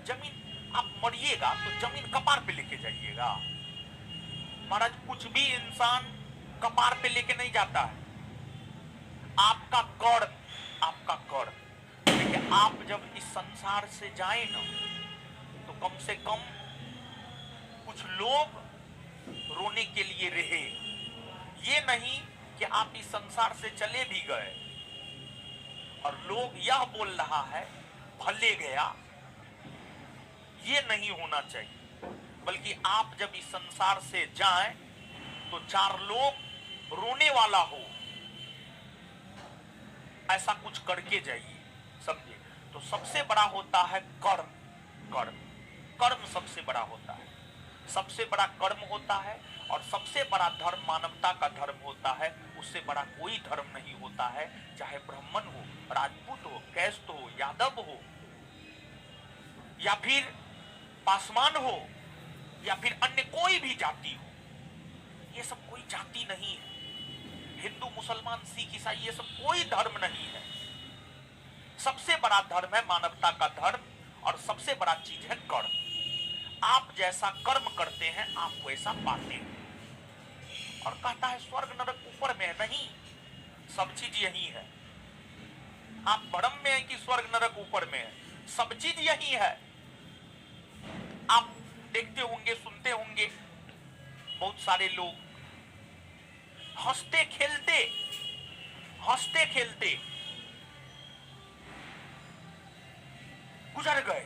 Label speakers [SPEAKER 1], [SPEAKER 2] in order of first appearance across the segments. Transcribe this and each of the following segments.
[SPEAKER 1] जमीन, आप मरिएगा तो जमीन कपार पे लेके जाइएगा। महाराज कुछ भी इंसान कपार पे लेके नहीं जाता है, आपका कर्म, आपका कर्म। देखिए आप जब इस संसार से जाए ना तो कम से कम कुछ लोग रोने के लिए रहे। ये नहीं कि आप इस संसार से चले भी गए और लोग यह बोल रहा है भले गया, ये नहीं होना चाहिए। बल्कि आप जब इस संसार से जाएं तो चार लोग रोने वाला हो, ऐसा कुछ करके जाइए, समझे। तो सबसे बड़ा होता है कर्म, कर्म, कर्म सबसे बड़ा होता है, सबसे बड़ा कर्म होता है। और सबसे बड़ा धर्म मानवता का धर्म होता है, उससे बड़ा कोई धर्म नहीं होता है। चाहे ब्राह्मण हो, राजपूत हो, कैस्त हो, यादव हो, या फिर पासवान हो, या फिर अन्य कोई भी जाति हो, ये सब कोई जाति नहीं है। हिंदू, मुसलमान, सिख, ईसाई, ये सब कोई धर्म नहीं है। सबसे बड़ा धर्म है मानवता का धर्म, और सबसे बड़ा चीज है कर्म। आप जैसा कर्म करते हैं आप वैसा पाते हैं। और कहता है स्वर्ग नरक ऊपर में है, नहीं, सब चीज यही है। आप भ्रम में है कि स्वर्ग नरक ऊपर में है, सब चीज यही है। आप देखते होंगे, सुनते होंगे, बहुत सारे लोग हंसते खेलते, हंसते खेलते गुजर गए,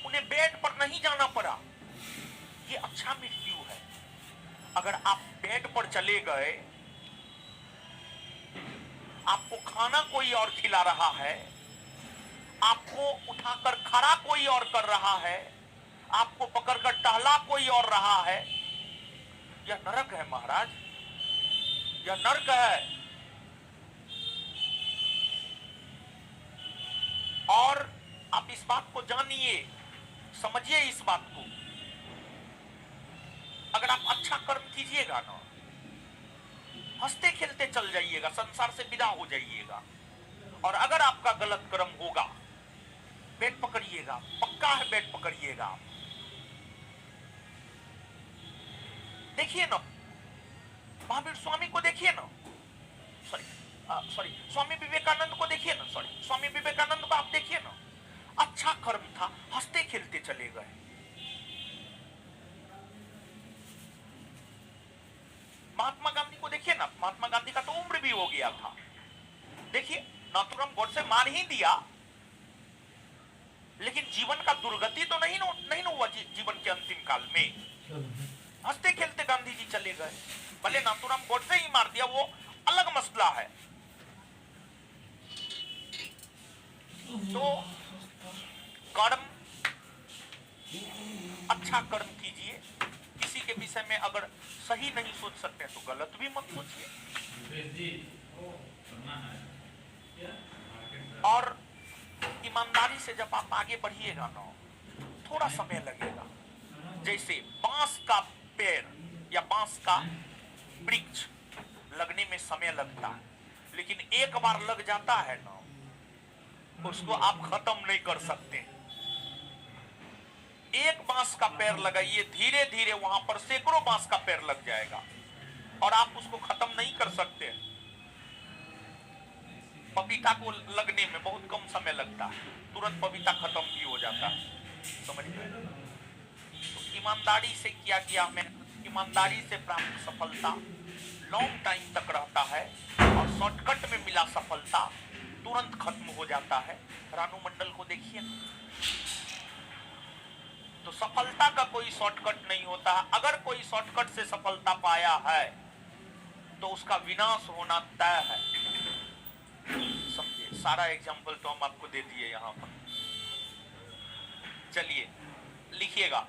[SPEAKER 1] उन्हें बेड पर नहीं जाना पड़ा। ये अच्छा मृत्यु है। अगर आप बेड पर चले गए, आपको खाना कोई और खिला रहा है, आपको उठाकर खड़ा कोई और कर रहा है, आपको पकड़कर टहला कोई और रहा है, यह नरक है महाराज, यह नरक है। और आप इस बात को जानिए, समझिए इस बात को। अगर आप अच्छा कर्म कीजिएगा ना, हंसते खेलते चल जाइएगा, संसार से विदा हो जाइएगा। और अगर आपका गलत कर्म होगा, बेड पकड़िएगा, पक्का है बेड पकड़िएगा। देखिए ना, महावीर स्वामी को देखिए ना, सॉरी स्वामी विवेकानंद को देखिए ना, स्वामी विवेकानंद को आप देखिए ना, अच्छा कर्म था, हंसते खेलते चले गए। महात्मा गांधी को देखिए ना, महात्मा गांधी का तो उम्र भी हो गया था, देखिए नाथुराम गोडसे मार ही दिया, लेकिन जीवन का दुर्गति तो नहीं हुआ जीवन के अंतिम काल में। हंसते खेलते गांधी जी चले गए। भले नाथुराम गोडसे ही मार दिया, वो अलग मसला है। तो कर्म, अच्छा कर्म कीजिए। किसी के विषय में अगर सही नहीं सोच सकते तो गलत भी मत सोचिए। और ईमानदारी से जब आप आगे बढ़िएगा ना, थोड़ा समय लगेगा। जैसे बांस का पेड़ या बांस का वृक्ष लगने में समय लगता है, लेकिन एक बार लग जाता है ना, उसको आप खत्म नहीं कर सकते। एक बांस का पेड़ लगाइए, धीरे धीरे वहां पर सैकड़ों बांस का पेड़ लग जाएगा और आप उसको खत्म नहीं कर सकते। पपीता को लगने में बहुत कम समय लगता है, तुरंत पपीता खत्म भी हो जाता है, समझ गए। तो ईमानदारी से किया गया मेहनत, ईमानदारी से प्राप्त सफलता लॉन्ग टाइम तक रहता है, और शॉर्टकट में मिला सफलता तुरंत खत्म हो जाता है। रानू मंडल को देखिए ना, तो सफलता का कोई शॉर्टकट नहीं होता है। अगर कोई शॉर्टकट से सफलता पाया है तो उसका विनाश होना तय है, समझिए। सारा एग्जाम्पल तो हम आपको दे दिए यहाँ पर। चलिए लिखिएगा।